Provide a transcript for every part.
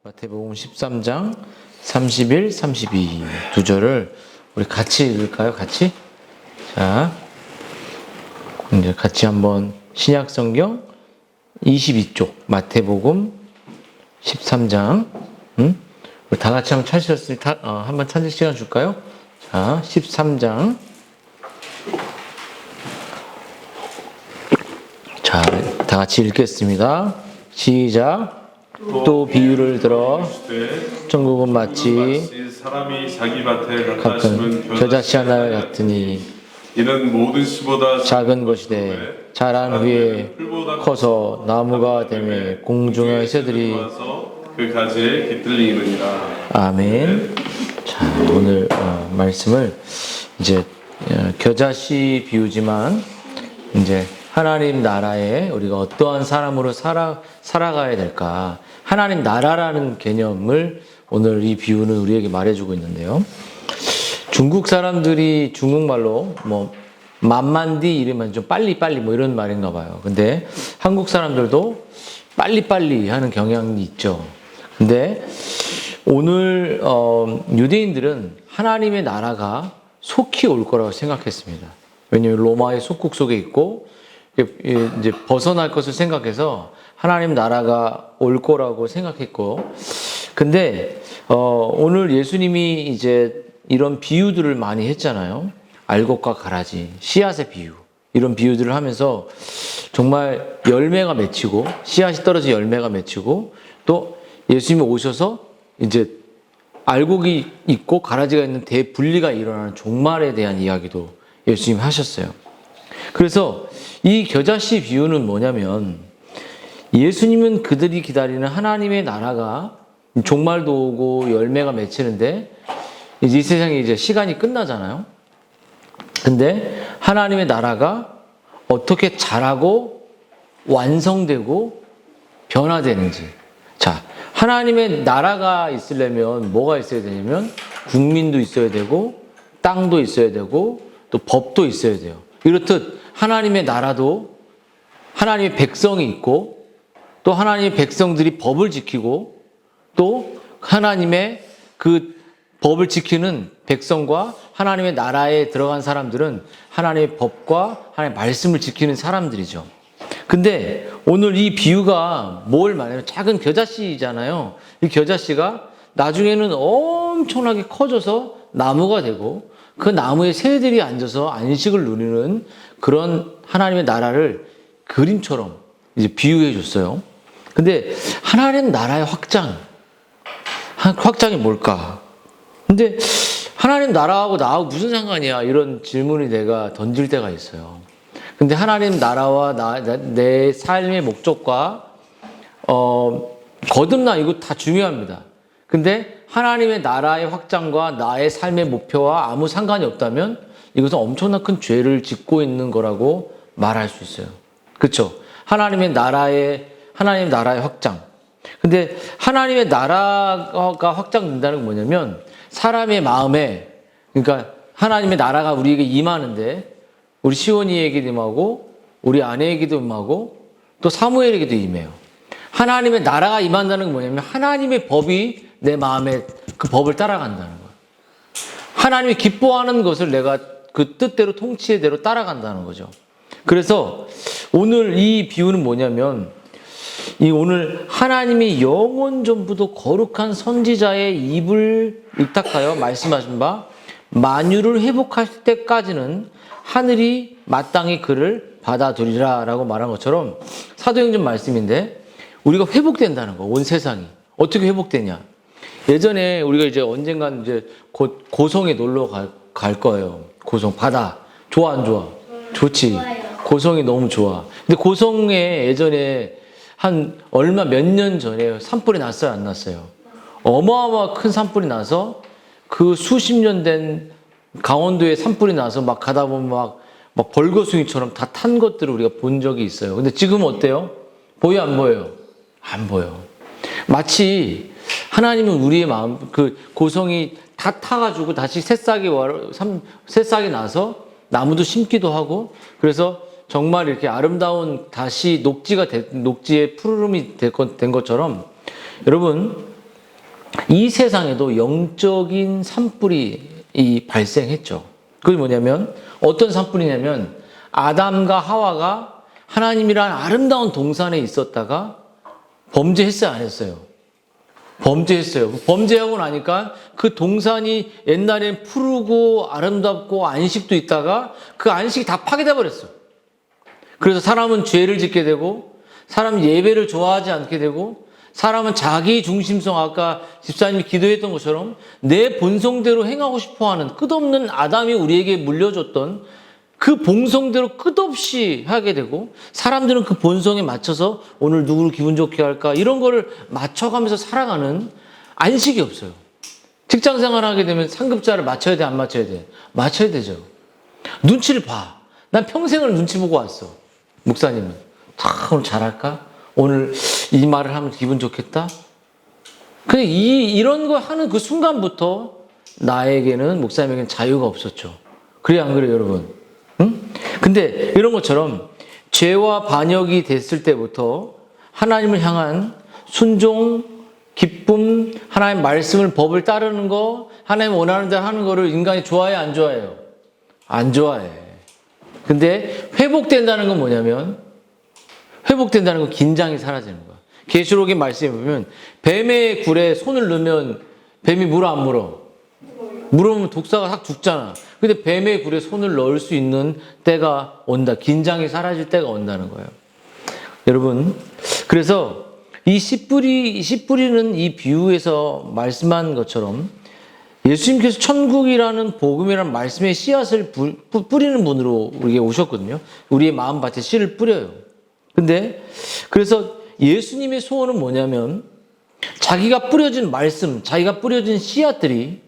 마태복음 13장 31, 32 두 절을 우리 같이 읽을까요? 같이? 자, 이제 같이 한번 신약성경 22쪽 마태복음 13장 우리 다 같이 한번 찾으셨으니 한번 찾을 시간 줄까요? 자, 13장 자, 다 같이 읽겠습니다. 시작. 또 비유를 들어 천국은 마치 사람이 자기 밭에 갖다 심은 겨자씨 하나 같으니 이는 모든 씨보다 작은 것이되 자란 후에 커서 나무가 되매 공중의 새들이 그 가지에 깃들리느니라. 아멘. 자, 오늘 말씀을 이제 겨자씨 비유지만 이제 하나님 나라에 우리가 어떠한 사람으로 살아가야 될까? 하나님 나라라는 개념을 오늘 이 비유는 우리에게 말해주고 있는데요. 중국 사람들이 중국말로 뭐 만만디 이러면 좀 빨리빨리 뭐 이런 말인가 봐요. 근데 한국 사람들도 빨리빨리 하는 경향이 있죠. 근데 오늘 유대인들은 하나님의 나라가 속히 올 거라고 생각했습니다. 왜냐하면 로마의 속국 속에 있고 이제 벗어날 것을 생각해서 하나님 나라가 올 거라고 생각했고, 근데 오늘 예수님이 이제 이런 비유들을 많이 했잖아요. 알곡과 가라지, 씨앗의 비유, 이런 비유들을 하면서 정말 열매가 맺히고 씨앗이 떨어져 열매가 맺히고 또 예수님이 오셔서 이제 알곡이 있고 가라지가 있는 대분리가 일어나는 종말에 대한 이야기도 예수님이 하셨어요. 그래서 이 겨자씨 비유는 뭐냐면 예수님은 그들이 기다리는 하나님의 나라가 종말도 오고 열매가 맺히는데 이제 이 세상에 이제 시간이 끝나잖아요. 근데 하나님의 나라가 어떻게 자라고 완성되고 변화되는지. 자, 하나님의 나라가 있으려면 뭐가 있어야 되냐면 국민도 있어야 되고 땅도 있어야 되고 또 법도 있어야 돼요. 이렇듯 하나님의 나라도 하나님의 백성이 있고 또 하나님의 백성들이 법을 지키고 또 하나님의 그 법을 지키는 백성과 하나님의 나라에 들어간 사람들은 하나님의 법과 하나님의 말씀을 지키는 사람들이죠. 근데 오늘 이 비유가 뭘 말해요? 작은 겨자씨잖아요. 이 겨자씨가 나중에는 엄청나게 커져서 나무가 되고 그 나무에 새들이 앉아서 안식을 누리는 그런 하나님의 나라를 그림처럼 이제 비유해 줬어요. 근데 하나님 나라의 확장이 뭘까? 근데 하나님 나라하고 나하고 무슨 상관이야? 이런 질문이 내가 던질 때가 있어요. 근데 하나님 나라와 내 삶의 목적과 거듭나 이거 다 중요합니다. 근데 하나님의 나라의 확장과 나의 삶의 목표와 아무 상관이 없다면 이것은 엄청난 큰 죄를 짓고 있는 거라고 말할 수 있어요. 그렇죠? 하나님 나라의 확장. 근데 하나님의 나라가 확장된다는 건 뭐냐면 사람의 마음에, 그러니까 하나님의 나라가 우리에게 임하는데 우리 시온이에게도 임하고 우리 아내에게도 임하고 또 사무엘에게도 임해요. 하나님의 나라가 임한다는 건 뭐냐면 하나님의 법이 내 마음에 그 법을 따라간다는 거예요. 하나님이 기뻐하는 것을 내가 그 뜻대로 통치의대로 따라간다는 거죠. 그래서 오늘 이 비유는 뭐냐면 오늘 하나님이 영원 전부도 거룩한 선지자의 입을 의탁하여 말씀하신 바 만유를 회복할 때까지는 하늘이 마땅히 그를 받아들이라 라고 말한 것처럼 사도행전 말씀인데 우리가 회복된다는 거, 온 세상이. 어떻게 회복되냐? 예전에 우리가 이제 언젠간 이제 곧 고성에 놀러 갈 거예요. 고성, 바다. 좋아, 안 좋아? 좋지. 고성이 너무 좋아. 근데 고성에 예전에 몇 년 전에 산불이 났어요, 안 났어요? 어마어마 큰 산불이 나서 그 수십 년 된 강원도에 산불이 나서 막 가다 보면 막 벌거숭이처럼 다 탄 것들을 우리가 본 적이 있어요. 근데 지금 어때요? 보여, 안 보여요? 안 보여. 마치 하나님은 우리의 마음, 그 고성이 다 타가지고 다시 새싹이 나서 나무도 심기도 하고 그래서 정말 이렇게 아름다운 다시 녹지의 푸르름이 된 것처럼 여러분 이 세상에도 영적인 산불이 발생했죠. 그게 뭐냐면 어떤 산불이냐면 아담과 하와가 하나님이란 아름다운 동산에 있었다가 범죄했어요, 안 했어요? 범죄했어요. 범죄하고 나니까 그 동산이 옛날엔 푸르고 아름답고 안식도 있다가 그 안식이 다 파괴돼 버렸어. 그래서 사람은 죄를 짓게 되고 사람은 예배를 좋아하지 않게 되고 사람은 자기 중심성, 아까 집사님이 기도했던 것처럼 내 본성대로 행하고 싶어하는 끝없는 아담이 우리에게 물려줬던 그 본성대로 끝없이 하게 되고 사람들은 그 본성에 맞춰서 오늘 누구를 기분 좋게 할까 이런 거를 맞춰가면서 살아가는 안식이 없어요. 직장 생활하게 되면 상급자를 맞춰야 돼, 안 맞춰야 돼? 맞춰야 되죠. 눈치를 봐. 난 평생을 눈치 보고 왔어. 목사님은 오늘 잘할까? 오늘 이 말을 하면 기분 좋겠다? 근데 이런 거 하는 그 순간부터 나에게는, 목사님에게는 자유가 없었죠. 그래, 안 그래요, 여러분? 응? 근데 이런 것처럼 죄와 반역이 됐을 때부터 하나님을 향한 순종, 기쁨, 하나님 말씀을, 법을 따르는 거, 하나님 원하는 대로 하는 거를 인간이 좋아해, 안 좋아해요? 안 좋아해. 근데 회복된다는 건 뭐냐면, 회복된다는 건 긴장이 사라지는 거야. 계시록의 말씀에 보면 뱀의 굴에 손을 넣으면 뱀이 물어, 안 물어? 물으면 독사가 확 죽잖아. 근데 뱀의 굴에 손을 넣을 수 있는 때가 온다. 긴장이 사라질 때가 온다는 거예요. 여러분, 그래서 이 씨 뿌리는 이 비유에서 말씀한 것처럼 예수님께서 천국이라는 복음이라는 말씀의 씨앗을 뿌리는 분으로 우리에게 오셨거든요. 우리의 마음밭에 씨를 뿌려요. 근데 그래서 예수님의 소원은 뭐냐면 자기가 뿌려진 말씀, 자기가 뿌려진 씨앗들이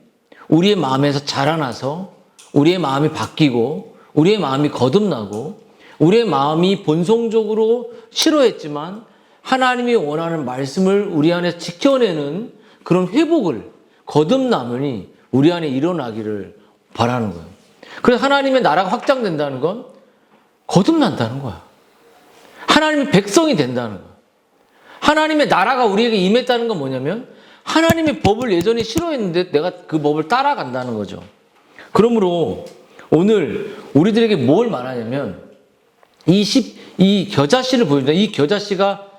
우리의 마음에서 자라나서 우리의 마음이 바뀌고 우리의 마음이 거듭나고 우리의 마음이 본성적으로 싫어했지만 하나님이 원하는 말씀을 우리 안에 지켜내는 그런 회복을, 거듭남이 우리 안에 일어나기를 바라는 거예요. 그래서 하나님의 나라가 확장된다는 건 거듭난다는 거야. 하나님의 백성이 된다는 거야. 하나님의 나라가 우리에게 임했다는 건 뭐냐면 하나님의 법을 예전에 싫어했는데 내가 그 법을 따라간다는 거죠. 그러므로 오늘 우리들에게 뭘 말하냐면 이 겨자씨를 보여준다. 이 겨자씨가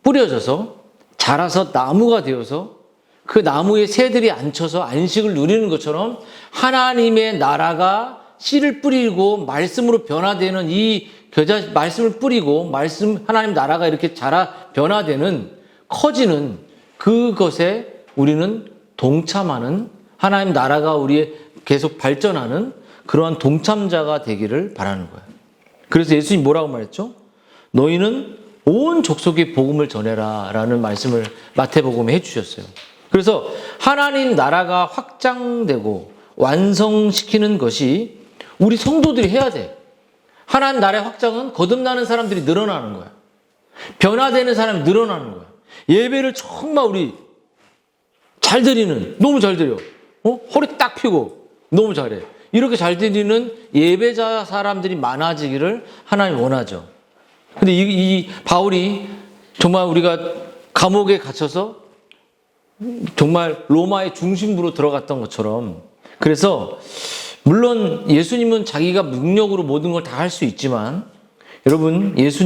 뿌려져서 자라서 나무가 되어서 그 나무에 새들이 앉혀서 안식을 누리는 것처럼 하나님의 나라가 씨를 뿌리고 말씀으로 변화되는 이 말씀을 뿌리고 하나님 나라가 이렇게 변화되는, 커지는 그것에 우리는 동참하는, 하나님 나라가 우리의 계속 발전하는 그러한 동참자가 되기를 바라는 거예요. 그래서 예수님 뭐라고 말했죠? 너희는 온 족속의 복음을 전해라 라는 말씀을 마태복음에 해주셨어요. 그래서 하나님 나라가 확장되고 완성시키는 것이 우리 성도들이 해야 돼. 하나님 나라의 확장은 거듭나는 사람들이 늘어나는 거야. 변화되는 사람이 늘어나는 거야. 예배를 정말 우리 잘 드리는, 너무 잘 드려. 허리 딱 펴고 너무 잘해. 이렇게 잘 드리는 예배자 사람들이 많아지기를 하나님 원하죠. 근데 이 바울이 정말 우리가 감옥에 갇혀서 정말 로마의 중심부로 들어갔던 것처럼, 그래서 물론 예수님은 자기가 능력으로 모든 걸 다 할 수 있지만 여러분, 예수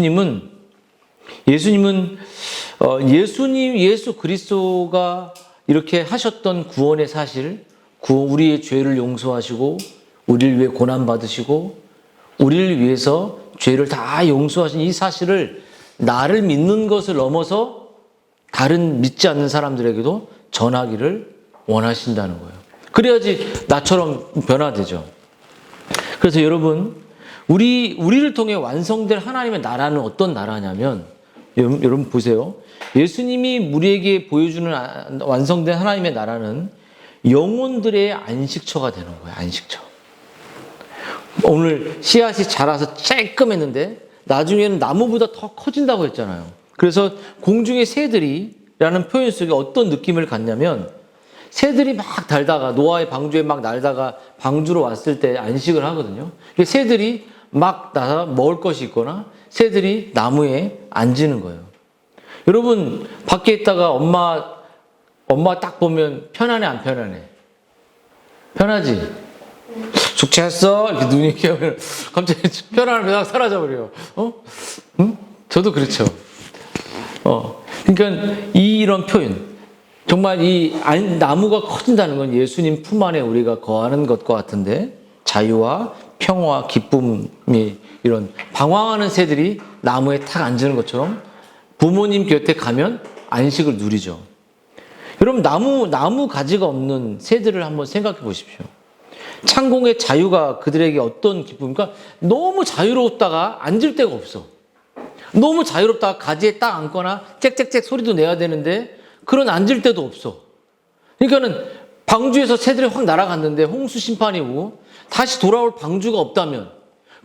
그리스도가 이렇게 하셨던 구원의 사실, 우리의 죄를 용서하시고 우리를 위해 고난 받으시고 우리를 위해서 죄를 다 용서하신 이 사실을 나를 믿는 것을 넘어서 다른 믿지 않는 사람들에게도 전하기를 원하신다는 거예요. 그래야지 나처럼 변화되죠. 그래서 여러분, 우리를 통해 완성될 하나님의 나라는 어떤 나라냐면, 여러분 보세요. 예수님이 우리에게 보여주는 완성된 하나님의 나라는 영혼들의 안식처가 되는 거예요. 안식처. 오늘 씨앗이 자라서 쬐끔했는데 나중에는 나무보다 더 커진다고 했잖아요. 그래서 공중의 새들이라는 표현 속에 어떤 느낌을 갖냐면, 새들이 막 달다가 노아의 방주에 막 날다가 방주로 왔을 때 안식을 하거든요. 새들이 막 나서 먹을 것이 있거나 새들이 나무에 앉는 거예요. 여러분, 밖에 있다가 엄마 엄마 딱 보면 편안해, 안 편안해? 편하지? 숙제했어? 이렇게 눈이 이렇게 하면 갑자기 편안함이 딱 사라져버려요. 응? 저도 그렇죠. 그러니까 이런 표현. 정말 나무가 커진다는 건 예수님 품 안에 우리가 거하는 것과 같은데, 자유와 평화와 기쁨이 이런 방황하는 새들이 나무에 탁 앉는 것처럼 부모님 곁에 가면 안식을 누리죠. 여러분, 나무 가지가 없는 새들을 한번 생각해 보십시오. 창공의 자유가 그들에게 어떤 기쁨입니까? 너무 자유롭다가 앉을 데가 없어. 너무 자유롭다가 가지에 딱 앉거나 짹짹짹 소리도 내야 되는데 그런 앉을 데도 없어. 그러니까는 방주에서 새들이 확 날아갔는데 홍수 심판이 오고 다시 돌아올 방주가 없다면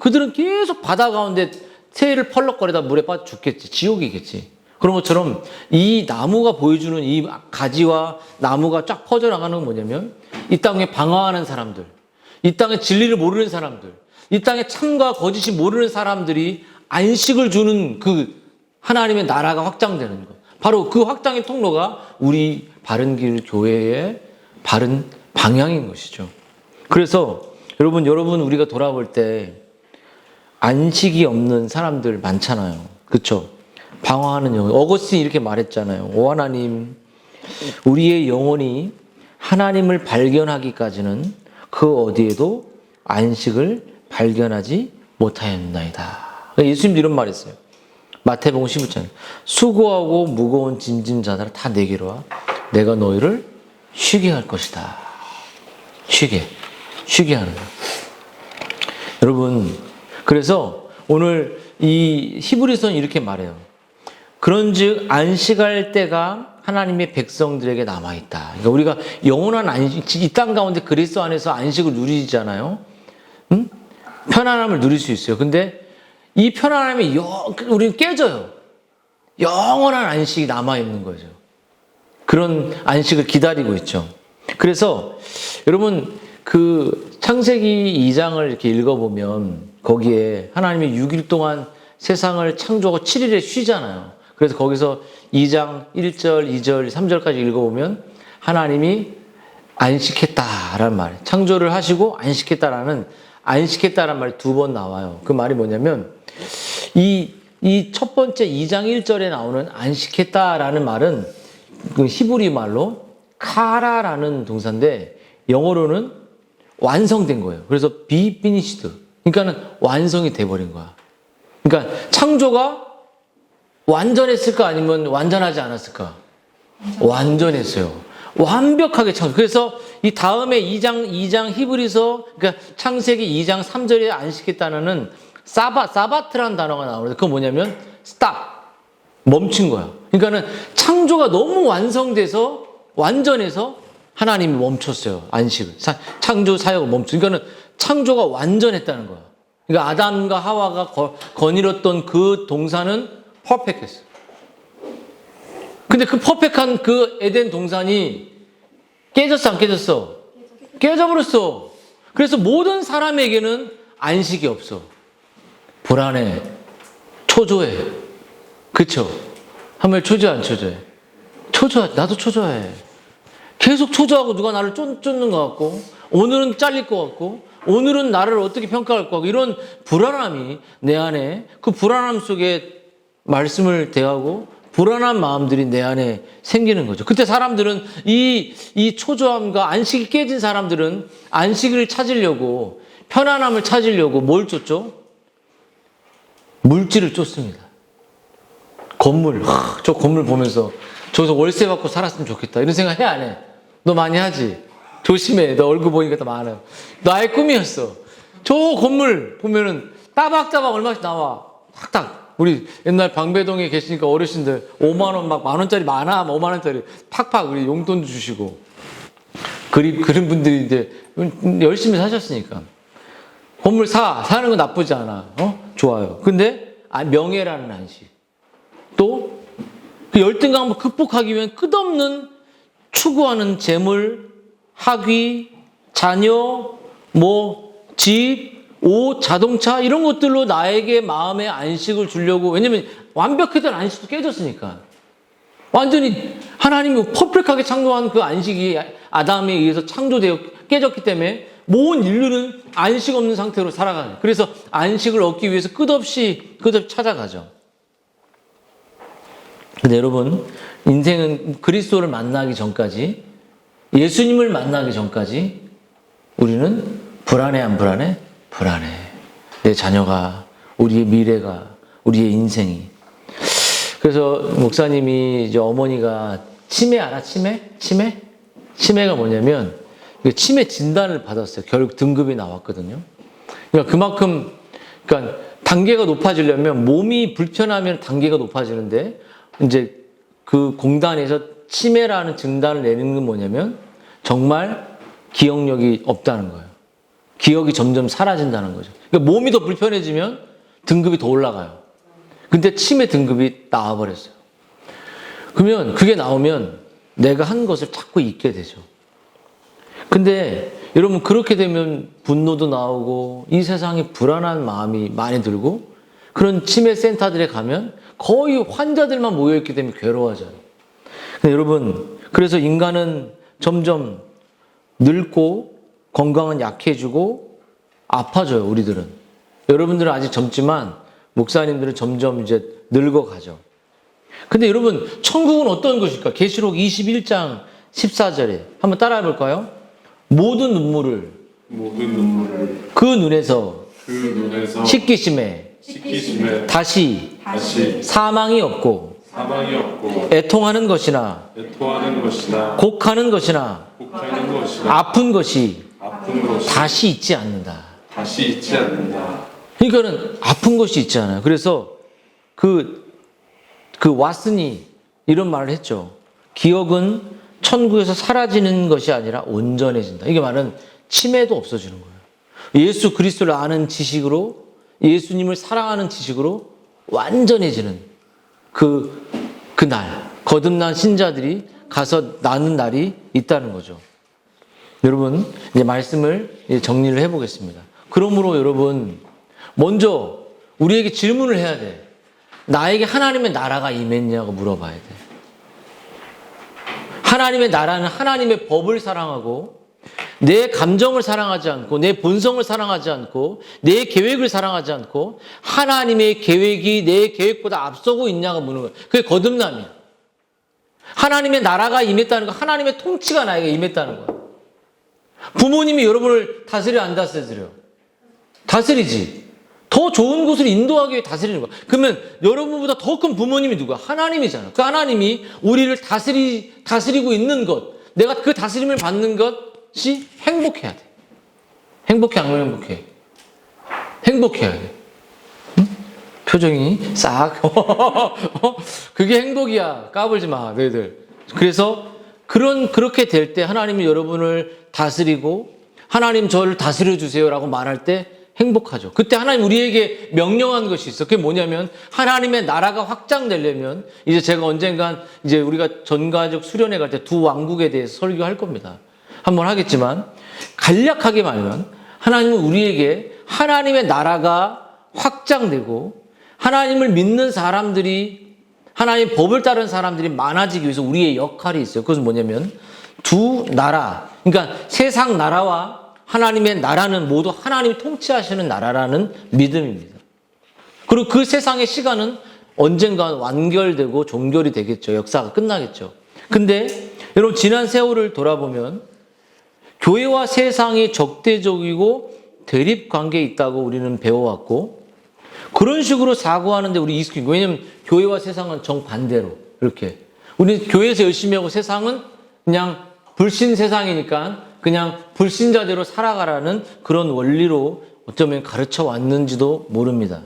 그들은 계속 바다 가운데 새를 펄럭거리다 물에 빠져 죽겠지. 지옥이겠지. 그런 것처럼 이 나무가 보여주는 이 가지와 나무가 쫙 퍼져나가는 건 뭐냐면 이 땅에 방황하는 사람들, 이 땅에 진리를 모르는 사람들, 이 땅에 참과 거짓이 모르는 사람들이 안식을 주는 그 하나님의 나라가 확장되는 것. 바로 그 확장의 통로가 우리 바른길 교회의 바른 방향인 것이죠. 그래서 여러분 우리가 돌아볼 때 안식이 없는 사람들 많잖아요. 그렇죠? 방황하는 영혼. 어거스틴이 이렇게 말했잖아요. 오 하나님, 우리의 영혼이 하나님을 발견하기까지는 그 어디에도 안식을 발견하지 못하였나이다. 예수님도 이런 말 했어요. 마태복음 15장. 수고하고 무거운 짐진 자들아 다 내게로 와. 내가 너희를 쉬게 할 것이다. 쉬게 하는 거예요. 여러분, 그래서 오늘 이 히브리서는 이렇게 말해요. 그런즉 안식할 때가 하나님의 백성들에게 남아있다. 그러니까 우리가 영원한 안식, 이 땅 가운데 그리스도 안에서 안식을 누리잖아요. 응? 편안함을 누릴 수 있어요. 근데 이 편안함이 우리는 깨져요. 영원한 안식이 남아있는 거죠. 그런 안식을 기다리고 있죠. 그래서 여러분 그 창세기 2장을 이렇게 읽어보면 거기에 하나님이 6일 동안 세상을 창조하고 7일에 쉬잖아요. 그래서 거기서 2장 1절, 2절, 3절까지 읽어보면 하나님이 안식했다라는 말, 창조를 하시고 안식했다라는 말이 2번 나와요. 그 말이 뭐냐면 이 첫 번째 2장 1절에 나오는 안식했다라는 말은 그 히브리 말로 카라라는 동사인데 영어로는 완성된 거예요. 그래서 be finished. 그러니까는 완성이 돼버린 거야. 그러니까 창조가 완전했을까 아니면 완전하지 않았을까? 완전했어요. 완벽하게 창조. 그래서 이 다음에 2장 히브리서, 그러니까 창세기 2장 3절에 안식했다는 사바트라는 단어가 나오는데 그건 뭐냐면 stop. 멈춘 거야. 그러니까는 창조가 너무 완전해서 하나님이 멈췄어요. 안식을. 창조 사역을 멈춘. 그러니까는 창조가 완전했다는 거야. 그러니까 아담과 하와가 거닐었던 그 동산은 퍼펙했어. 근데 그 퍼펙한 그 에덴 동산이 깨졌어, 안 깨졌어? 깨져버렸어. 그래서 모든 사람에게는 안식이 없어. 불안해. 초조해. 그쵸? 한번 초조해, 안 초조해? 초조해. 나도 초조해. 계속 초조하고 누가 나를 쫓는 것 같고, 오늘은 잘릴 것 같고, 오늘은 나를 어떻게 평가할 것 같고, 이런 불안함이 내 안에, 그 불안함 속에 말씀을 대하고, 불안한 마음들이 내 안에 생기는 거죠. 그때 사람들은 이 초조함과 안식이 깨진 사람들은 안식을 찾으려고, 편안함을 찾으려고 뭘 쫓죠? 물질을 쫓습니다. 저 건물 보면서 저기서 월세 받고 살았으면 좋겠다. 이런 생각 해, 안 해? 너 많이 하지? 조심해. 너 얼굴 보니까 더 많아. 나의 꿈이었어. 저 건물 보면은 따박따박 얼마씩 나와. 탁탁. 우리 옛날 방배동에 계시니까 어르신들 5만원 막 만원짜리 많아. 5만원짜리 팍팍 우리 용돈도 주시고. 그런 분들이 이제 열심히 사셨으니까. 건물 사는 건 나쁘지 않아. 좋아요. 근데 명예라는 안식. 또 그 열등감을 극복하기 위한 끝없는 추구하는 재물, 학위, 자녀, 집, 옷, 자동차 이런 것들로 나에게 마음의 안식을 주려고. 왜냐면 완벽했던 안식도 깨졌으니까. 완전히 하나님이 퍼펙트하게 창조한 그 안식이 아담에 의해서 창조되어 깨졌기 때문에 모든 인류는 안식 없는 상태로 살아가요. 그래서 안식을 얻기 위해서 끝없이 찾아가죠. 근데 여러분, 인생은 그리스도를 만나기 전까지, 예수님을 만나기 전까지 우리는 불안해, 안 불안해? 불안해. 내 자녀가, 우리의 미래가, 우리의 인생이. 그래서 목사님이 이제 어머니가 치매 알아? 치매? 치매가 뭐냐면 치매 진단을 받았어요. 결국 등급이 나왔거든요. 그러니까 그만큼, 그러니까 단계가 높아지려면 몸이 불편하면 단계가 높아지는데 이제 그 공단에서 치매라는 진단을 내는 건 뭐냐면 정말 기억력이 없다는 거예요. 기억이 점점 사라진다는 거죠. 그러니까 몸이 더 불편해지면 등급이 더 올라가요. 근데 치매 등급이 나와버렸어요. 그러면 그게 나오면 내가 한 것을 자꾸 잊게 되죠. 근데 여러분 그렇게 되면 분노도 나오고 이 세상에 불안한 마음이 많이 들고 그런 치매 센터들에 가면 거의 환자들만 모여있기 때문에 괴로워져요. 근데 여러분 그래서 인간은 점점 늙고 건강은 약해지고 아파져요. 우리들은. 여러분들은 아직 젊지만 목사님들은 점점 이제 늙어가죠. 근데 여러분 천국은 어떤 것일까? 계시록 21장 14절에 한번 따라해 볼까요? 모든 눈물을 그 눈에서 씻기심에 다시 사망이 없고 애통하는 것이나 곡하는 것이나 아픈 것이 다시 있지 않는다. 그러니까는 아픈 것이 있잖아요. 그래서 그 왓슨이 이런 말을 했죠. 기억은 천국에서 사라지는 것이 아니라 온전해진다. 이게 말은 치매도 없어지는 거예요. 예수 그리스도를 아는 지식으로, 예수님을 사랑하는 지식으로 완전해지는 그 날, 거듭난 신자들이 가서 나는 날이 있다는 거죠. 여러분, 이제 말씀을 정리를 해보겠습니다. 그러므로 여러분, 먼저 우리에게 질문을 해야 돼. 나에게 하나님의 나라가 임했냐고 물어봐야 돼. 하나님의 나라는 하나님의 법을 사랑하고 내 감정을 사랑하지 않고 내 본성을 사랑하지 않고 내 계획을 사랑하지 않고 하나님의 계획이 내 계획보다 앞서고 있냐고 묻는 거예요. 그게 거듭남이야. 하나님의 나라가 임했다는 거, 하나님의 통치가 나에게 임했다는 거예요. 부모님이 여러분을 다스려 안 다스려? 다스리지. 더 좋은 곳으로 인도하기 위해 다스리는 거야. 그러면 여러분보다 더 큰 부모님이 누구야? 하나님이잖아. 그 하나님이 우리를 다스리고 있는 것, 내가 그 다스림을 받는 것이 행복해야 돼. 행복해, 안 행복해? 행복해야 돼. 응? 표정이 싹. 그게 행복이야. 까불지 마, 너희들. 그래서 그렇게 될 때 하나님이 여러분을 다스리고 하나님 저를 다스려 주세요라고 말할 때 행복하죠. 그때 하나님 우리에게 명령한 것이 있어. 그게 뭐냐면 하나님의 나라가 확장되려면 이제 제가 언젠간 이제 우리가 전가족 수련회 갈 때 두 왕국에 대해서 설교할 겁니다. 한번 하겠지만 간략하게 말하면 하나님은 우리에게 하나님의 나라가 확장되고 하나님을 믿는 사람들이 하나님의 법을 따르는 사람들이 많아지기 위해서 우리의 역할이 있어요. 그것은 뭐냐면 두 나라, 그러니까 세상 나라와 하나님의 나라는 모두 하나님이 통치하시는 나라라는 믿음입니다. 그리고 그 세상의 시간은 언젠가 완결되고 종결이 되겠죠. 역사가 끝나겠죠. 근데 여러분 지난 세월을 돌아보면 교회와 세상이 적대적이고 대립 관계에 있다고 우리는 배워왔고 그런 식으로 사고하는데 우리 익숙해요. 왜냐하면 교회와 세상은 정반대로 이렇게 우리 교회에서 열심히 하고 세상은 그냥 불신 세상이니까 그냥 불신자대로 살아가라는 그런 원리로 어쩌면 가르쳐 왔는지도 모릅니다.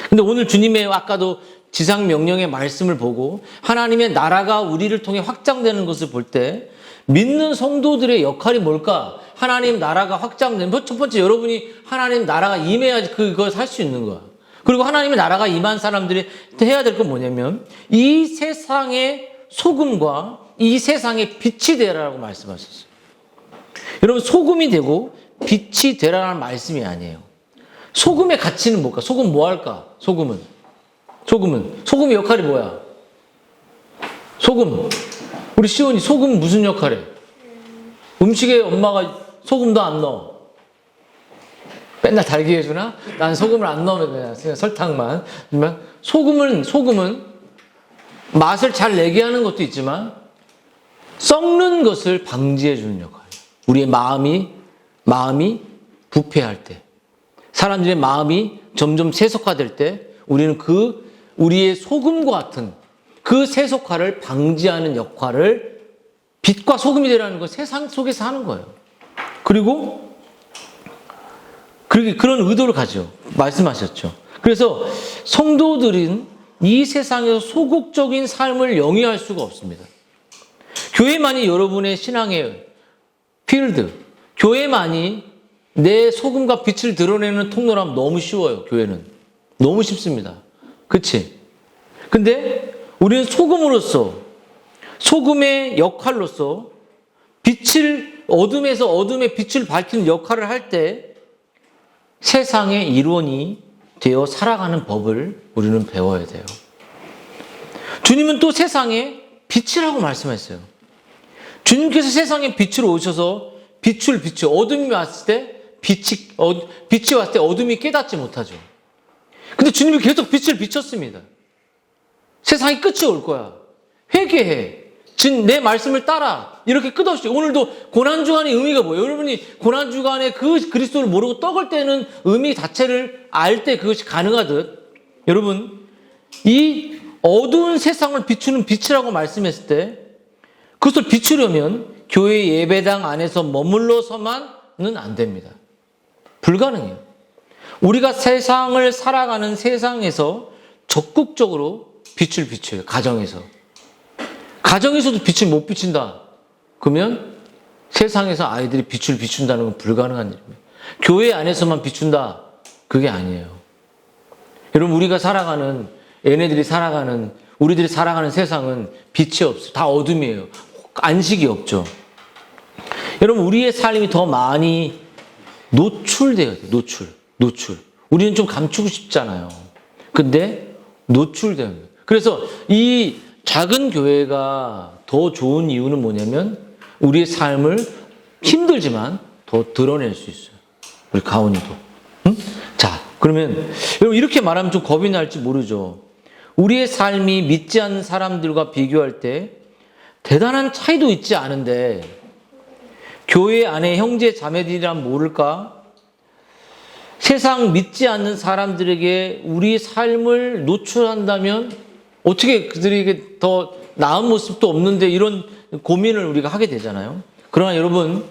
근데 오늘 주님의 아까도 지상 명령의 말씀을 보고 하나님의 나라가 우리를 통해 확장되는 것을 볼 때 믿는 성도들의 역할이 뭘까? 하나님 나라가 확장되는 첫 번째 여러분이 하나님 나라가 임해야지 그걸 살 수 있는 거야. 그리고 하나님의 나라가 임한 사람들이 해야 될 건 뭐냐면 이 세상의 소금과 이 세상의 빛이 되라라고 말씀하셨어요. 여러분 소금이 되고 빛이 되라는 말씀이 아니에요. 소금의 가치는 뭘까? 소금 뭐 할까? 소금의 역할이 뭐야? 소금. 우리 시온이 소금 무슨 역할해? 음식에 엄마가 소금도 안 넣어. 맨날 달게 해주나? 난 소금을 안 넣으면 그냥 설탕만. 소금은 맛을 잘 내게 하는 것도 있지만 썩는 것을 방지해 주는 역할이에요. 우리의 마음이 부패할 때, 사람들의 마음이 점점 세속화될 때 우리는 우리의 소금과 같은 그 세속화를 방지하는 역할을 빛과 소금이 되라는 건 세상 속에서 하는 거예요. 그리고 그런 의도를 가지고 말씀하셨죠. 그래서 성도들은 이 세상에서 소극적인 삶을 영위할 수가 없습니다. 교회만이 여러분의 신앙의 필드, 교회만이 내 소금과 빛을 드러내는 통로라면 너무 쉬워요. 교회는 너무 쉽습니다. 그치? 근데 우리는 소금으로서, 소금의 역할로서 어둠에서 어둠의 빛을 밝히는 역할을 할 때 세상의 일원이 되어 살아가는 법을 우리는 배워야 돼요. 주님은 또 세상의 빛이라고 말씀했어요. 주님께서 세상에 빛으로 오셔서 어둠이 왔을 때 빛이 왔을 때 어둠이 깨닫지 못하죠. 근데 주님이 계속 빛을 비췄습니다. 세상이 끝이 올 거야. 회개해. 내 말씀을 따라. 이렇게 끝없이. 오늘도 고난주간의 의미가 뭐예요? 여러분이 고난주간에 그 그리스도를 모르고 떡을 떼는 의미 자체를 알 때 그것이 가능하듯, 여러분, 이 어두운 세상을 비추는 빛이라고 말씀했을 때 그것을 비추려면 교회 예배당 안에서 머물러서만은 안 됩니다. 불가능해요. 우리가 세상을 살아가는 세상에서 적극적으로 빛을 비춰요. 가정에서도 빛을 못 비춘다. 그러면 세상에서 아이들이 빛을 비춘다는 건 불가능한 일입니다. 교회 안에서만 비춘다. 그게 아니에요. 여러분, 우리들이 살아가는 세상은 빛이 없어요. 다 어둠이에요. 안식이 없죠. 여러분, 우리의 삶이 더 많이 노출돼야 돼요. 노출. 우리는 좀 감추고 싶잖아요. 근데 노출돼야 돼요. 그래서 이 작은 교회가 더 좋은 이유는 뭐냐면 우리의 삶을 힘들지만 더 드러낼 수 있어요. 우리 가온이도. 응? 자, 그러면 여러분 이렇게 말하면 좀 겁이 날지 모르죠. 우리의 삶이 믿지 않는 사람들과 비교할 때 대단한 차이도 있지 않은데 교회 안에 형제 자매들이란 모를까? 세상 믿지 않는 사람들에게 우리 삶을 노출한다면 어떻게 그들에게 더 나은 모습도 없는데 이런 고민을 우리가 하게 되잖아요. 그러나 여러분,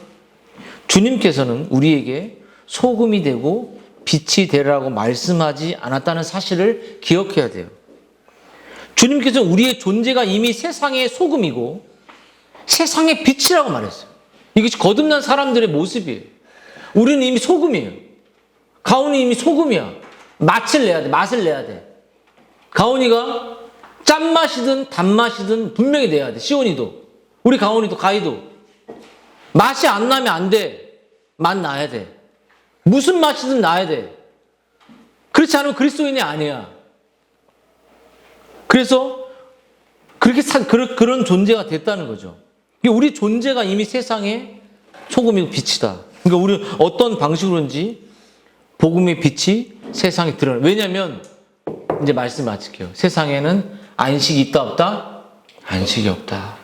주님께서는 우리에게 소금이 되고 빛이 되라고 말씀하지 않았다는 사실을 기억해야 돼요. 주님께서는 우리의 존재가 이미 세상의 소금이고 세상의 빛이라고 말했어요. 이것이 거듭난 사람들의 모습이에요. 우리는 이미 소금이에요. 가온이 이미 소금이야. 맛을 내야 돼. 가온이가 짠맛이든 단맛이든 분명히 내야 돼. 시온이도. 우리 가온이도 가희도. 맛이 안 나면 안 돼. 맛 나야 돼. 무슨 맛이든 나야 돼. 그렇지 않으면 그리스도인이 아니야. 그래서 그런 존재가 됐다는 거죠. 우리 존재가 이미 세상에 소금이고 빛이다. 그러니까 우리는 어떤 방식으로인지 복음의 빛이 세상에 드러나요. 왜냐하면 이제 말씀 마칠게요. 세상에는 안식이 있다 없다? 안식이 없다.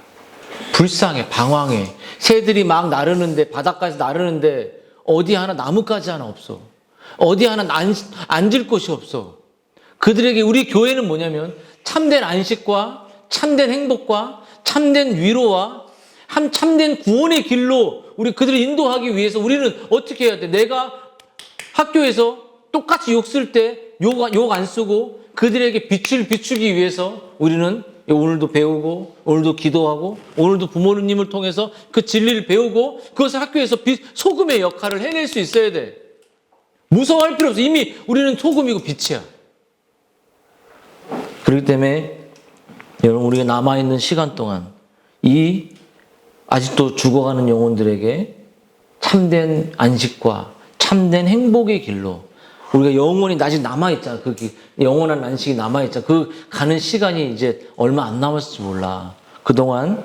불쌍해, 방황해. 새들이 막 나르는데, 바닷가에서 나르는데 어디 하나 나뭇가지 하나 없어. 어디 하나 앉을 곳이 없어. 그들에게 우리 교회는 뭐냐면 참된 안식과 참된 행복과 참된 위로와 참된 구원의 길로 우리 그들을 인도하기 위해서 우리는 어떻게 해야 돼? 내가 학교에서 똑같이 욕 쓸 때 욕 안 쓰고 그들에게 빛을 비추기 위해서 우리는 오늘도 배우고 오늘도 기도하고 오늘도 부모님을 통해서 그 진리를 배우고 그것을 학교에서 소금의 역할을 해낼 수 있어야 돼. 무서워할 필요 없어. 이미 우리는 소금이고 빛이야. 그렇기 때문에 여러분, 우리가 남아있는 시간 동안 이 아직도 죽어가는 영혼들에게 참된 안식과 참된 행복의 길로 우리가 영원히 아직 남아있잖아. 그 영원한 안식이 남아있잖아. 그 가는 시간이 이제 얼마 안 남았을지 몰라. 그동안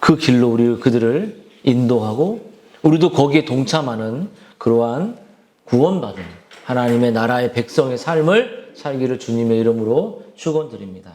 그 길로 그들을 인도하고 우리도 거기에 동참하는 그러한 구원받은 하나님의 나라의 백성의 삶을 살기를 주님의 이름으로 축원드립니다.